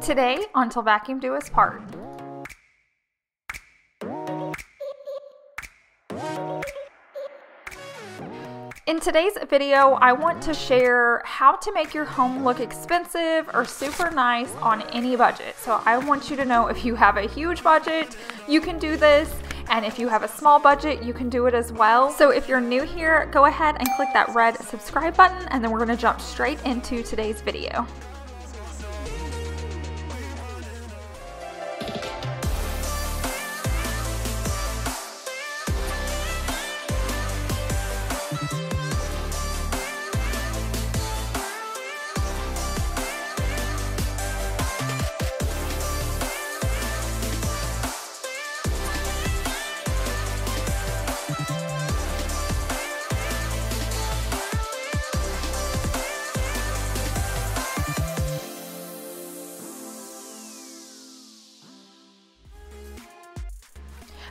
Today, until vacuum do us part. In today's video, I want to share how to make your home look expensive or super nice on any budget. So I want you to know if you have a huge budget, you can do this. And if you have a small budget, you can do it as well. So if you're new here, go ahead and click that red subscribe button, and then we're gonna jump straight into today's video.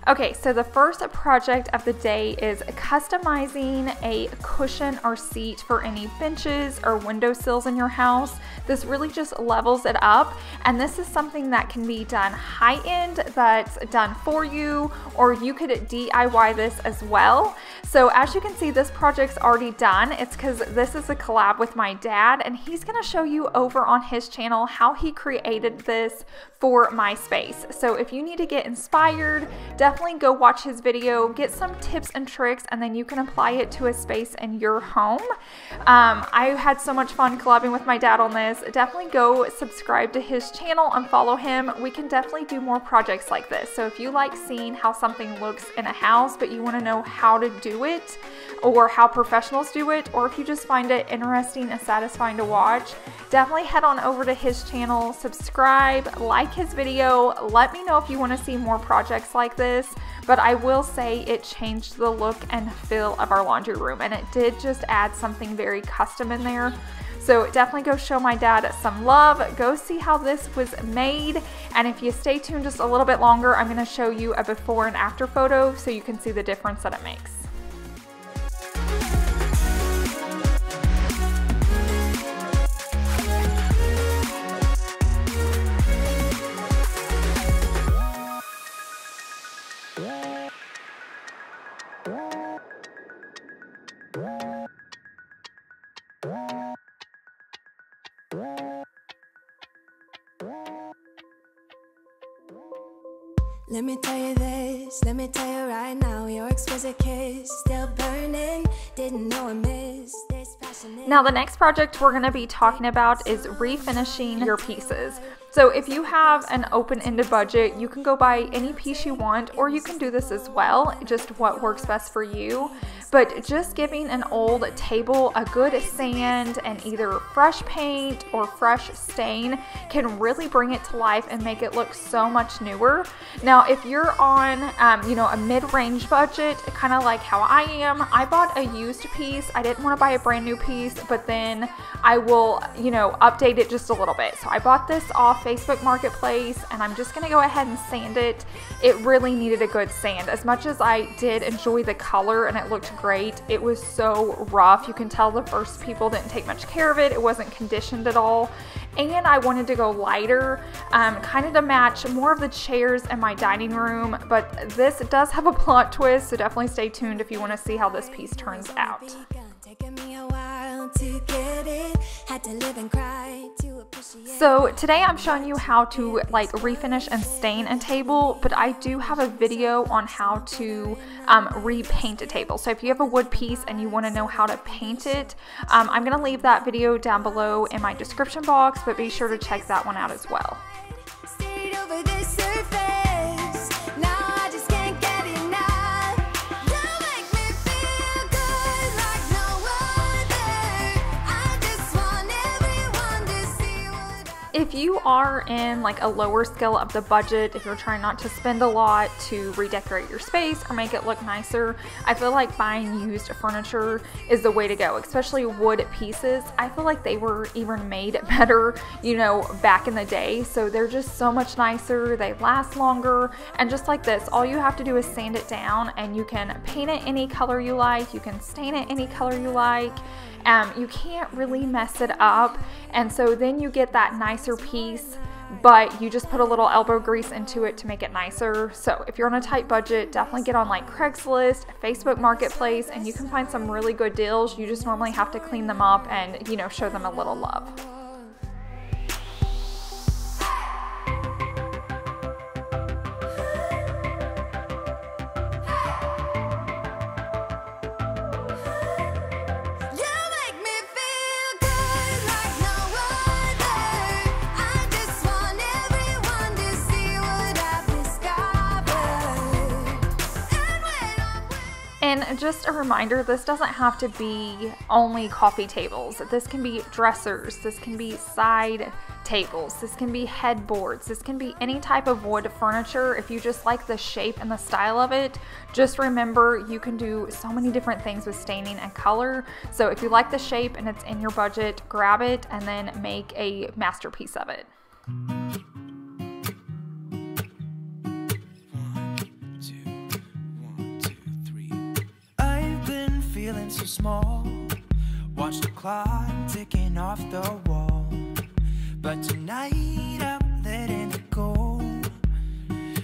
Okay, so the first project of the day is customizing a cushion or seat for any benches or windowsills in your house. This really just levels it up, and this is something that can be done high-end, that's done for you, or you could DIY this as well. So as you can see, this project's already done. It's because this is a collab with my dad, and he's gonna show you over on his channel how he created this for my space. So if you need to get inspired, definitely go watch his video, get some tips and tricks, and then you can apply it to a space in your home. I had so much fun collabing with my dad on this. Definitely go subscribe to his channel and follow him. We can definitely do more projects like this. So if you like seeing how something looks in a house, but you want to know how to do it or how professionals do it, or if you just find it interesting and satisfying to watch, definitely head on over to his channel, subscribe, like his video. Let me know if you want to see more projects like this. But I will say it changed the look and feel of our laundry room, and it did just add something very custom in there. So definitely go show my dad some love. Go see how this was made. And if you stay tuned just a little bit longer, I'm going to show you a before and after photo so you can see the difference that it makes. Let me tell you this, let me tell you right now, your exquisite kiss still burning, didn't know I missed this passionate. Now the next project we're going to be talking about is refinishing your pieces. So if you have an open-ended budget, you can go buy any piece you want, or you can do this as well, just what works best for you. But just giving an old table a good sand and either fresh paint or fresh stain can really bring it to life and make it look so much newer. Now if you're on a mid-range budget, kind of like how I am, I bought a used piece. I didn't want to buy a brand new piece, but then I will update it just a little bit. So I bought this off Facebook Marketplace, and I'm just gonna go ahead and sand it. It really needed a good sand. As much as I did enjoy the color and it looked great, it was so rough. You can tell the first people didn't take much care of it. It wasn't conditioned at all. And I wanted to go lighter, kind of to match more of the chairs in my dining room, but this does have a plot twist, so definitely stay tuned if you want to see how this piece turns out. So today I'm showing you how to refinish and stain a table, but I do have a video on how to repaint a table. So if you have a wood piece and you want to know how to paint it, I'm going to leave that video down below in my description box, but be sure to check that one out as well. If you are in a lower scale of the budget, if you're trying not to spend a lot to redecorate your space or make it look nicer, I feel like buying used furniture is the way to go, especially wood pieces. I feel like they were even made better, back in the day. So they're just so much nicer, they last longer, and just like this, all you have to do is sand it down and you can paint it any color you like, you can stain it any color you like. You can't really mess it up, and so then you get that nicer piece but you just put a little elbow grease into it to make it nicer. So if you're on a tight budget, definitely get on like Craigslist, Facebook Marketplace, and you can find some really good deals. You just normally have to clean them up and, you know, show them a little love. And just a reminder, this doesn't have to be only coffee tables. This can be dressers, this can be side tables, this can be headboards, this can be any type of wood furniture. If you just like the shape and the style of it, just remember you can do so many different things with staining and color. So if you like the shape and it's in your budget, grab it and then make a masterpiece of it. Feeling so small, watch the clock ticking off the wall, but tonight I'm letting it go.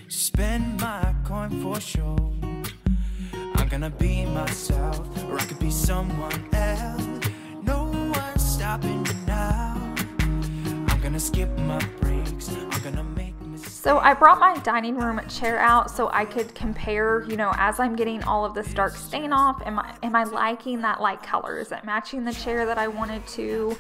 Spend my coin for sure. I'm gonna be myself, or I could be someone else. No one's stopping me now. I'm gonna skip my breaks, I'm gonna make. So I brought my dining room chair out so I could compare, you know, as I'm getting all of this dark stain off, am I liking that light color? Is it matching the chair that I wanted to?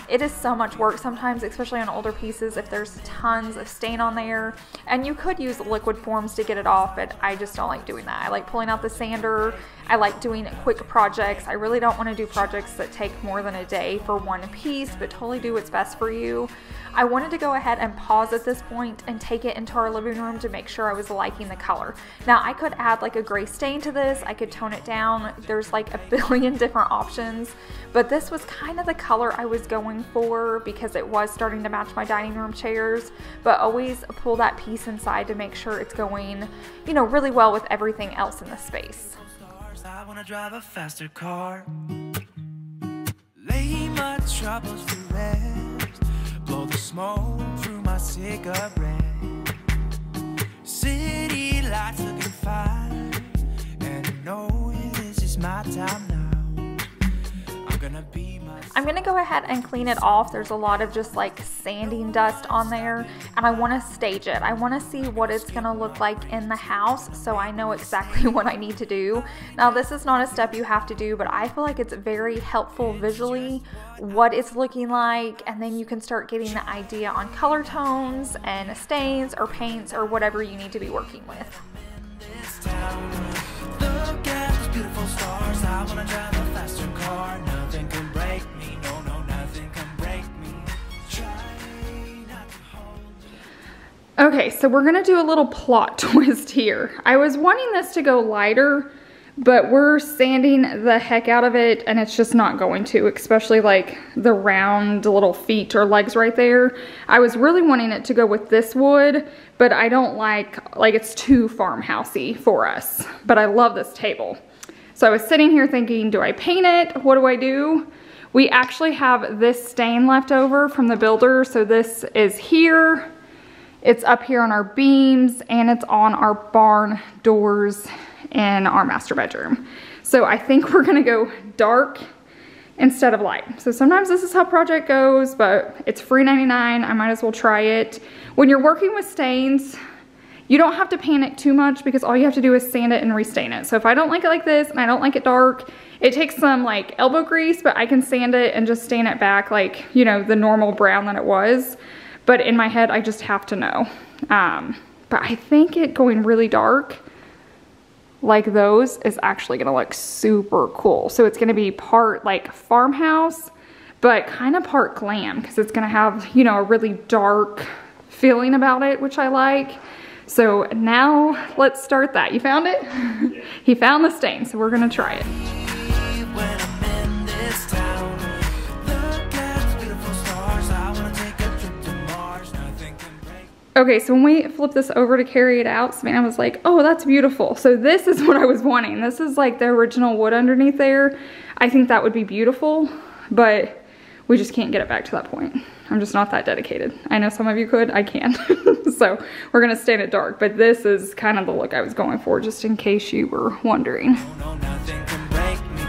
It is so much work sometimes, especially on older pieces, if there's tons of stain on there. And you could use liquid forms to get it off, but I just don't like doing that. I like pulling out the sander. I like doing quick projects. I really don't want to do projects that take more than a day for one piece, but totally do what's best for you. I wanted to go ahead and pause at this point and take it into our living room to make sure I was liking the color. Now I could add like a gray stain to this, I could tone it down, there's like a billion different options, but this was kind of the color I was going for because it was starting to match my dining room chairs. But always pull that piece inside to make sure it's going, you know, really well with everything else in the space. I wanna drive a faster car, lay my troubles to rest, blow the smoke through my cigarette. City lights looking fine, and I know this is my time now. I'm gonna go ahead and clean it off. There's a lot of just like sanding dust on there, and I want to stage it. I want to see what it's gonna look like in the house so I know exactly what I need to do. Now this is not a step you have to do, but I feel like it's very helpful visually what it's looking like, and then you can start getting the idea on color tones and stains or paints or whatever you need to be working with. Look at those beautiful stars. I wanna drive a faster car. Nothing can break me. No, no, nothing can break me. Try not to hold me. Okay, so we're gonna do a little plot twist here. I was wanting this to go lighter, but we're sanding the heck out of it and it's just not going to, especially like the round little feet or legs right there. I was really wanting it to go with this wood, but I don't like it's too farmhousey for us, but I love this table. So I was sitting here thinking, do I paint it? What do I do? We actually have this stain left over from the builder. So this is here, it's up here on our beams, and it's on our barn doors in our master bedroom. So I think we're gonna go dark instead of light. So sometimes this is how project goes, but it's free 99. I might as well try it. When you're working with stains, you don't have to panic too much because all you have to do is sand it and restain it. So if I don't like it like this and I don't like it dark, it takes some like elbow grease, but I can sand it and just stain it back like, you know, the normal brown that it was. But in my head, I just have to know. But I think it going really dark like those is actually gonna look super cool. So it's gonna be part like farmhouse, but kind of part glam because it's gonna have, you know, a really dark feeling about it, which I like. So now let's start that. You found it? Yeah. He found the stain, so we're gonna try it. Okay, so when we flipped this over to carry it out, Savannah was like, oh, that's beautiful. So this is what I was wanting. This is like the original wood underneath there. I think that would be beautiful, but we just can't get it back to that point. I'm just not that dedicated. I know some of you could, I can't. So we're gonna stay in it dark, but this is kind of the look I was going for, just in case you were wondering. No, nothing can break me.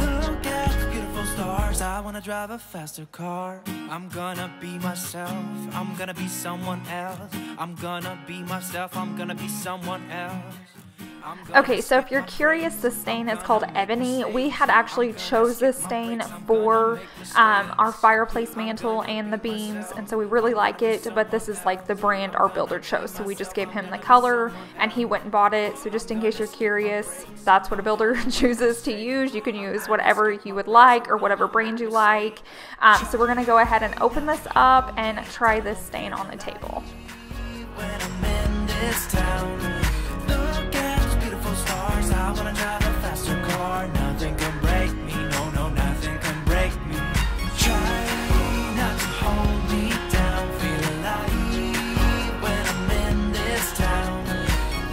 Look at the beautiful stars. I wanna drive a faster car. I'm gonna be myself. I'm gonna be someone else. I'm gonna be myself. I'm gonna be someone else. Okay, so if you're curious, the stain is called Ebony. We had actually chose this stain for our fireplace mantle and the beams, and so we really like it, but this is like the brand our builder chose, so we just gave him the color and he went and bought it. So just in case you're curious, that's what a builder chooses to use. You can use whatever you would like or whatever brand you like. So we're gonna go ahead and open this up and try this stain on the table. When I'm in this town, look at those beautiful stars. I wanna drive a faster car. Nothing can break me. No, no, nothing can break me. Try not to hold me down. Feel alive when I'm in this town.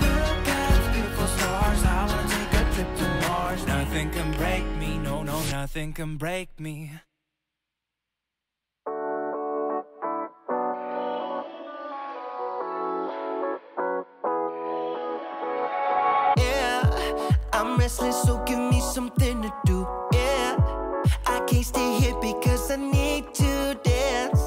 Look at those beautiful stars. I wanna take a trip to Mars. Nothing can break me. No, no, nothing can break me. I'm restless, so give me something to do. Yeah, I can't stay here because I need to dance.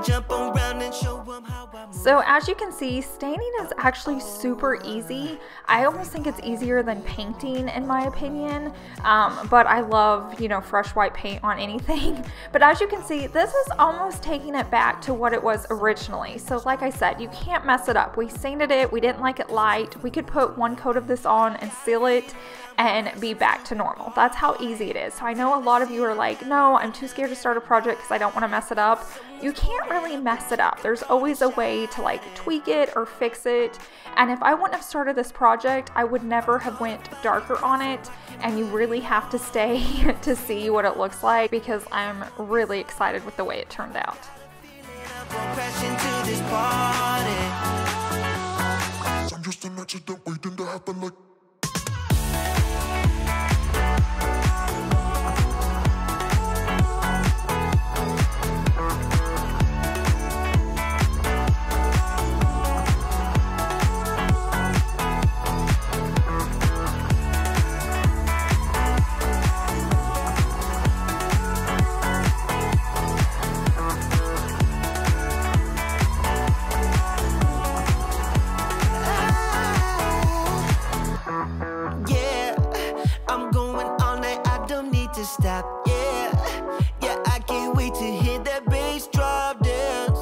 Jump around and show them how I move. So as you can see, staining is actually super easy. I almost think it's easier than painting in my opinion, but I love, you know, fresh white paint on anything. But as you can see, this is almost taking it back to what it was originally. So like I said, you can't mess it up. We sanded it, we didn't like it light. We could put one coat of this on and seal it and be back to normal. That's how easy it is. So I know a lot of you are like, no, I'm too scared to start a project because I don't want to mess it up. You can't really mess it up. There's always a way to like tweak it or fix it. And if I wouldn't have started this project, I would never have went darker on it. And you really have to stay to see what it looks like, because I'm really excited with the way it turned out. Stop, yeah, I can't wait to hear that bass drop dance.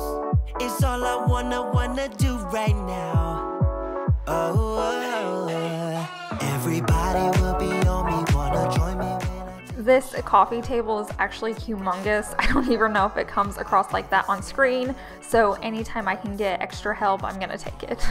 It's all I wanna do right now. Everybody will be on me, wanna join me when This coffee table is actually humongous. I don't even know if it comes across like that on screen, so anytime I can get extra help, I'm gonna take it.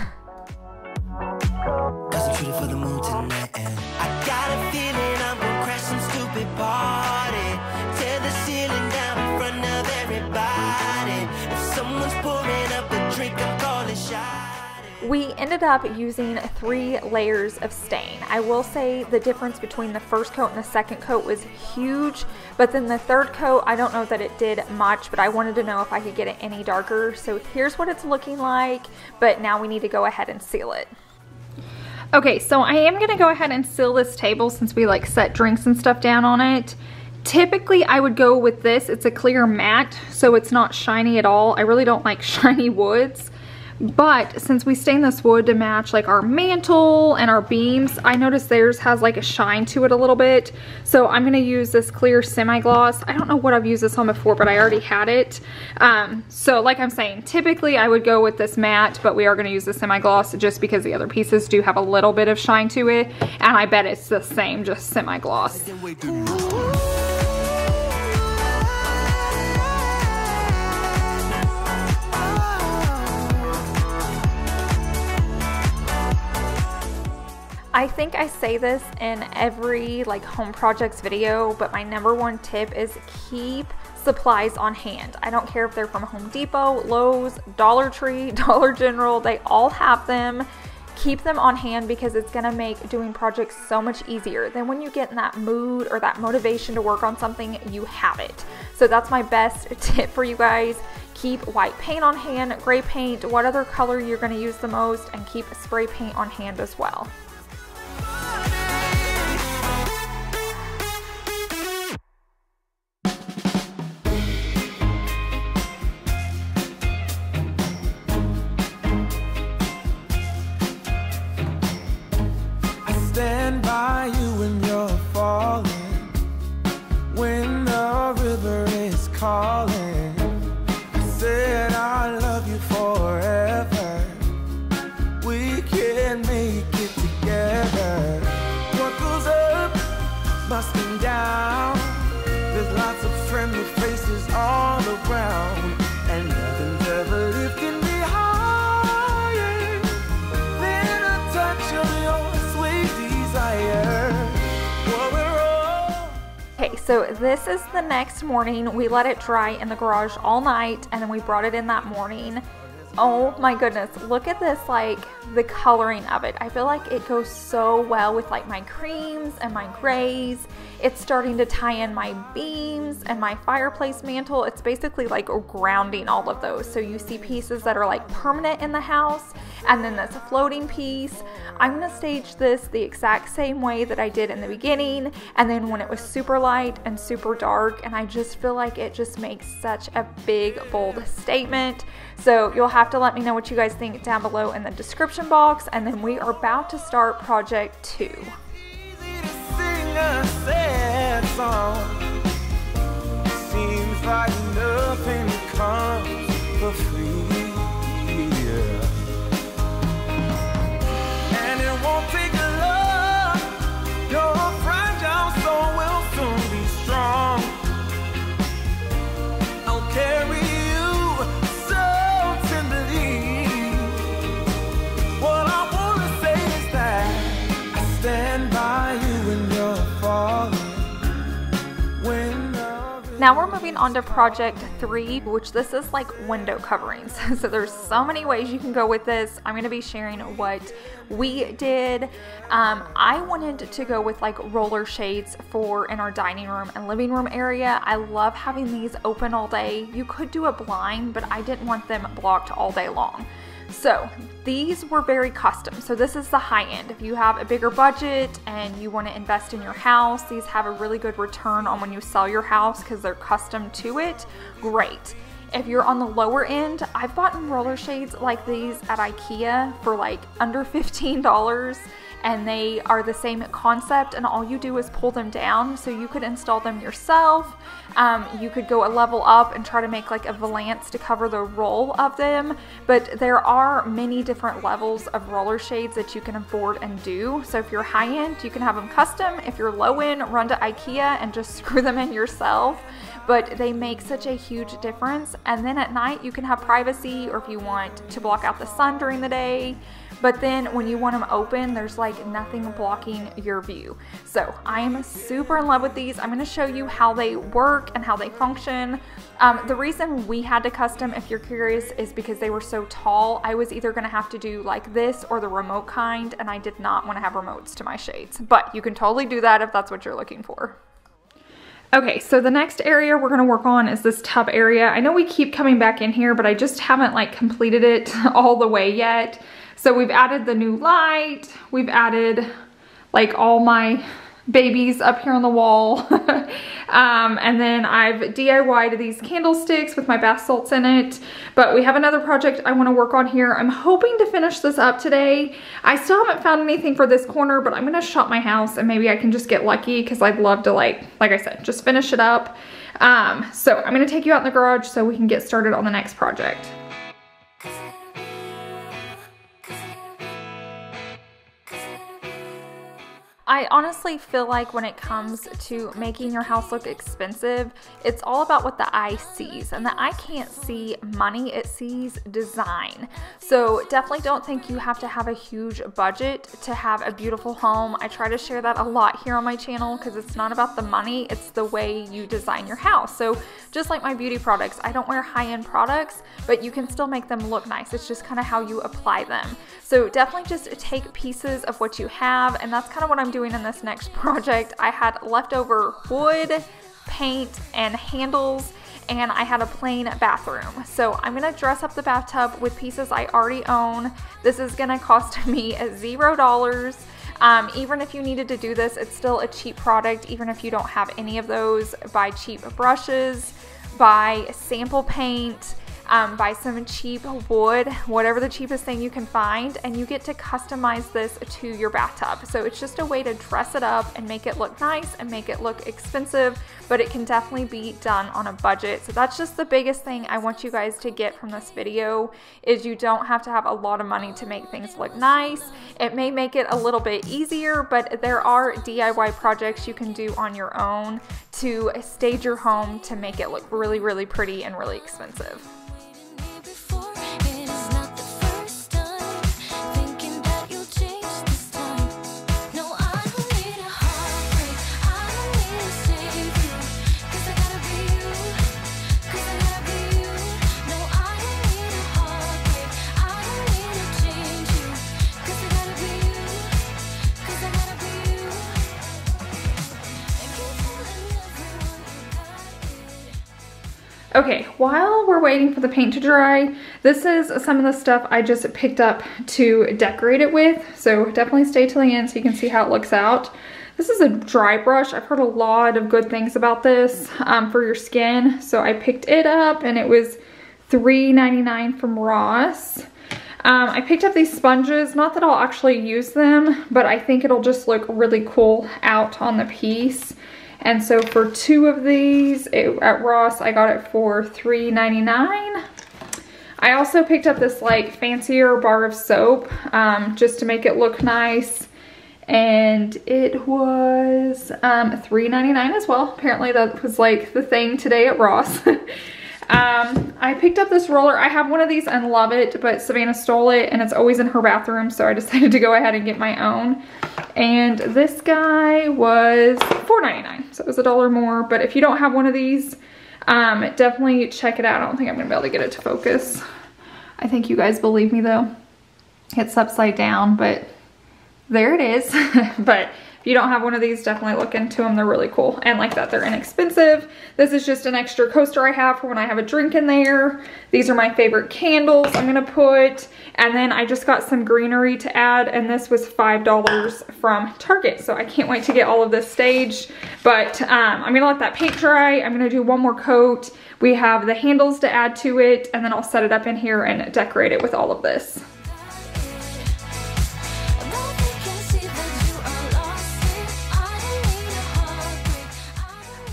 Concentrated for the mood tonight, and I got a feeling I'm gonna crash some stupid party. Tear the ceiling down in front of everybody. If someone's pouring up a drink, I'm calling shot. We ended up using 3 layers of stain. I will say the difference between the first coat and the second coat was huge, but then the third coat, I don't know that it did much, but I wanted to know if I could get it any darker. So here's what it's looking like, but now we need to go ahead and seal it. Okay, so I am gonna go ahead and seal this table since we like set drinks and stuff down on it. Typically I would go with this. It's a clear matte, so it's not shiny at all. I really don't like shiny woods. But since we stained this wood to match like our mantle and our beams, I noticed theirs has like a shine to it a little bit. So I'm gonna use this clear semi-gloss. I don't know what I've used this on before, but I already had it. So like I'm saying, typically I would go with this matte, but we are gonna use the semi-gloss just because the other pieces do have a little bit of shine to it. And I bet it's the same, just semi-gloss. I think I say this in every like home projects video, but my #1 tip is keep supplies on hand. I don't care if they're from Home Depot, Lowe's, Dollar Tree, Dollar General, they all have them. Keep them on hand because it's gonna make doing projects so much easier. Then when you get in that mood or that motivation to work on something, you have it. So that's my best tip for you guys. Keep white paint on hand, gray paint, what other color you're gonna use the most, and keep spray paint on hand as well. Stand by you when you're falling, when the river is calling. I said I love you forever. We can make it together. What goes up must come down. There's lots of friendly faces all around, and nothing's ever lifting me higher than a touch of your Okay, so this is the next morning. We let it dry in the garage all night and then we brought it in that morning. Oh my goodness, look at this, like the coloring of it. I feel like it goes so well with like my creams and my grays. It's starting to tie in my beams and my fireplace mantle. It's basically like grounding all of those. So you see pieces that are like permanent in the house, and then this floating piece. I'm gonna stage this the exact same way that I did in the beginning, and then when it was super light and super dark, and I just feel like it just makes such a big, bold statement. So you'll have to let me know what you guys think down below in the description box, and then we are about to start project 2. A sad song. Seems like nothing comes for free, yeah. And it won't take long. Your fragile soul will soon be strong. I'll carry you so tenderly. What I wanna say is that I stand by you when you're falling. Now we're moving on to project 3, which this is like window coverings. So there's so many ways you can go with this. I'm going to be sharing what we did. I wanted to go with like roller shades for in our dining room and living room area. I love having these open all day. You could do a blind, but I didn't want them blocked all day long. So these were very custom. So this is the high end. If you have a bigger budget and you want to invest in your house, these have a really good return on when you sell your house because they're custom to it. Great. If you're on the lower end, I've bought roller shades like these at IKEA for like under $15, and they are the same concept, and all you do is pull them down. So you could install them yourself. You could go a level up and try to make like a valance to cover the roll of them, but there are many different levels of roller shades that you can afford and do. So if you're high end, you can have them custom. If you're low end, run to IKEA and just screw them in yourself. But they make such a huge difference. And then at night you can have privacy, or if you want to block out the sun during the day. But then when you want them open, there's like nothing blocking your view. So I am super in love with these. I'm going to show you how they work and how they function. The reason we had to custom, if you're curious, is because they were so tall. I was either going to have to do like this or the remote kind, and I did not want to have remotes to my shades. But you can totally do that if that's what you're looking for. Okay, so the next area we're gonna work on is this tub area. I know we keep coming back in here, but I just haven't like completed it all the way yet. So we've added the new light, we've added like all my babies up here on the wall. And then I've DIY'd these candlesticks with my bath salts in it. But we have another project I want to work on here. I'm hoping to finish this up today. I still haven't found anything for this corner, but I'm going to shop my house and maybe I can just get lucky, because I'd love to like I said, just finish it up. So I'm going to take you out in the garage so we can get started on the next project. I honestly feel like when it comes to making your house look expensive, it's all about what the eye sees, and the eye can't see money, it sees design. So definitely don't think you have to have a huge budget to have a beautiful home. I try to share that a lot here on my channel because it's not about the money, it's the way you design your house. So just like my beauty products, I don't wear high-end products, but you can still make them look nice. It's just kind of how you apply them. So definitely just take pieces of what you have, and that's kind of what I'm doing in this next project. I had leftover wood, paint, and handles, and I had a plain bathroom. So I'm gonna dress up the bathtub with pieces I already own. This is gonna cost me $0. Even if you needed to do this, it's still a cheap product. Even if you don't have any of those, buy cheap brushes, buy sample paint, buy some cheap wood, whatever the cheapest thing you can find, and you get to customize this to your bathtub. So it's just a way to dress it up and make it look nice and make it look expensive, but it can definitely be done on a budget. So that's just the biggest thing I want you guys to get from this video, is you don't have to have a lot of money to make things look nice. It may make it a little bit easier, but there are DIY projects you can do on your own to stage your home to make it look really, really pretty and really expensive. Okay, while we're waiting for the paint to dry, this is some of the stuff I just picked up to decorate it with. So definitely stay till the end so you can see how it looks out. This is a dry brush. I've heard a lot of good things about this for your skin. So I picked it up and it was $3.99 from Ross. I picked up these sponges, not that I'll actually use them, but I think it'll just look really cool out on the piece. And so for 2 of these at Ross, I got it for $3.99. I also picked up this like fancier bar of soap just to make it look nice. And it was $3.99 as well. Apparently that was like the thing today at Ross. I picked up this roller. I have one of these and love it, but Savannah stole it and it's always in her bathroom, so I decided to go ahead and get my own. And this guy was $4.99, so it was $1 more. But if you don't have one of these, definitely check it out. I don't think I'm gonna be able to get it to focus. I think you guys believe me though. It's upside down, but there it is. But if you don't have one of these, definitely look into them. They're really cool. And like that, they're inexpensive. This is just an extra coaster I have for when I have a drink in there. These are my favorite candles I'm gonna put. And then I just got some greenery to add, and this was $5 from Target. So I can't wait to get all of this staged. But I'm gonna let that paint dry. I'm gonna do one more coat. We have the handles to add to it, and then I'll set it up in here and decorate it with all of this.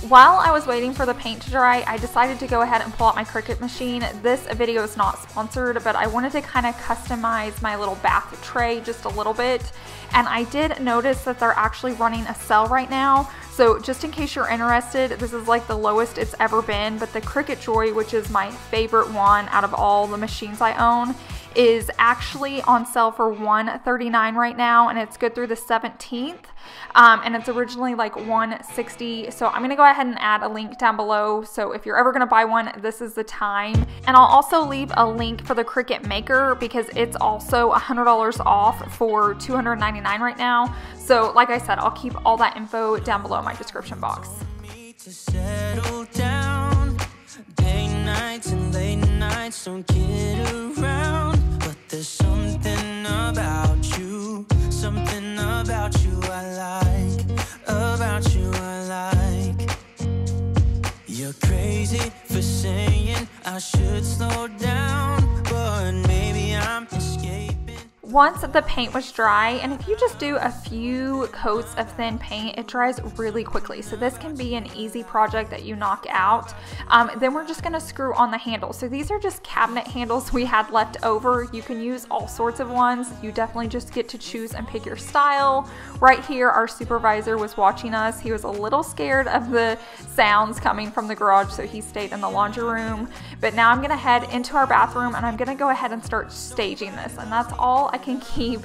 While I was waiting for the paint to dry, I decided to go ahead and pull out my Cricut machine. This video is not sponsored, but I wanted to kind of customize my little bath tray just a little bit. And I did notice that they're actually running a sale right now. So just in case you're interested, this is like the lowest it's ever been, but the Cricut Joy, which is my favorite one out of all the machines I own, is actually on sale for $139 right now, and it's good through the 17th. And it's originally like $160. So I'm gonna go ahead and add a link down below. So if you're ever gonna buy one, this is the time. And I'll also leave a link for the Cricut Maker because it's also $100 off for $299 right now. So like I said, I'll keep all that info down below in my description box. Nights and late nights don't get around, but there's something about you I like, You're crazy for saying I should slow down, but maybe I'm escaping. once the paint was dry, and if you just do a few coats of thin paint, it dries really quickly. So this can be an easy project that you knock out. Then we're just gonna screw on the handles. So these are just cabinet handles we had left over. You can use all sorts of ones. You definitely just get to choose and pick your style. Right here, our supervisor was watching us. He was a little scared of the sounds coming from the garage, so he stayed in the laundry room. But now I'm gonna head into our bathroom and I'm gonna go ahead and start staging this. And that's all I can keep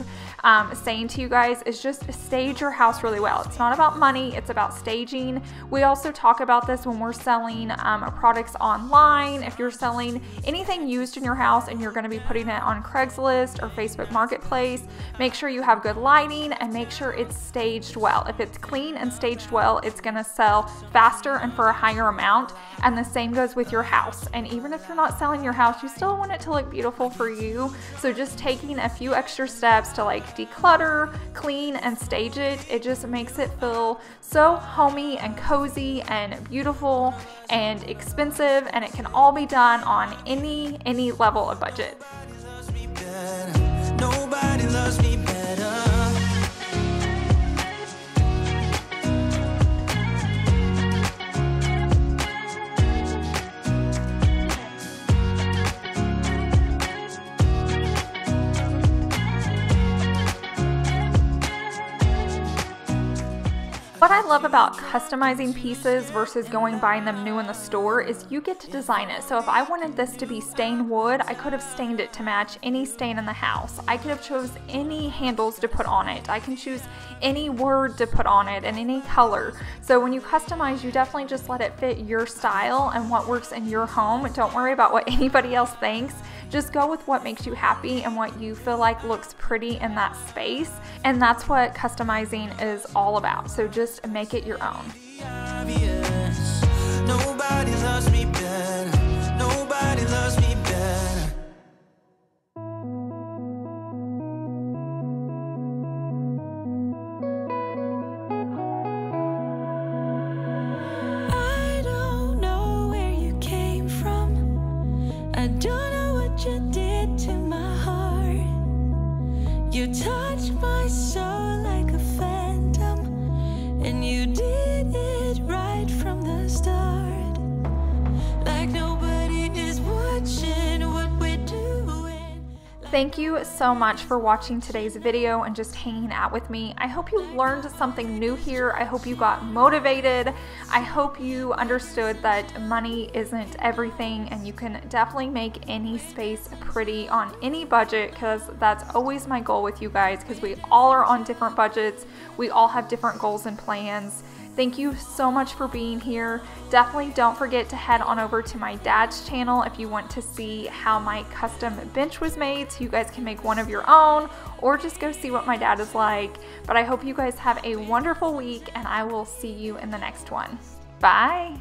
saying to you guys, is just stage your house really well. It's not about money, it's about staging. We also talk about this when we're selling products online. If you're selling anything used in your house and you're gonna be putting it on Craigslist or Facebook Marketplace, make sure you have good lighting and make sure it's staged well. If it's clean and staged well, it's gonna sell faster and for a higher amount. And the same goes with your house. And even if you're not selling your house, you still want it to look beautiful for you. So just taking a few extra steps to like declutter, clean, and stage it, it just makes it feel so homey and cozy and beautiful and expensive, and it can all be done on any level of budget. Nobody loves me better. What I love about customizing pieces versus going buying them new in the store is you get to design it. So if I wanted this to be stained wood, I could have stained it to match any stain in the house. I could have chose any handles to put on it. I can choose any word to put on it and any color. So when you customize, you definitely just let it fit your style and what works in your home. Don't worry about what anybody else thinks. Just go with what makes you happy and what you feel like looks pretty in that space. And that's what customizing is all about. So just make it your own. Nobody loves me better. Nobody loves me better. I don't know where you came from. I don't know what you did to my heart. You touched my soul like a phantom, and you did it right from the start. Like nobody is watching what we're doing. Thank you so much for watching today's video and just hanging out with me. I hope you learned something new here. I hope you got motivated. I hope you understood that money isn't everything and you can definitely make any space pretty on any budget, because that's always my goal with you guys, because we all are on different budgets. We all have different goals and plans. Thank you so much for being here. Definitely don't forget to head on over to my dad's channel if you want to see how my custom bench was made, so you guys can make one of your own, or just go see what my dad is like. But I hope you guys have a wonderful week, and I will see you in the next one. Bye.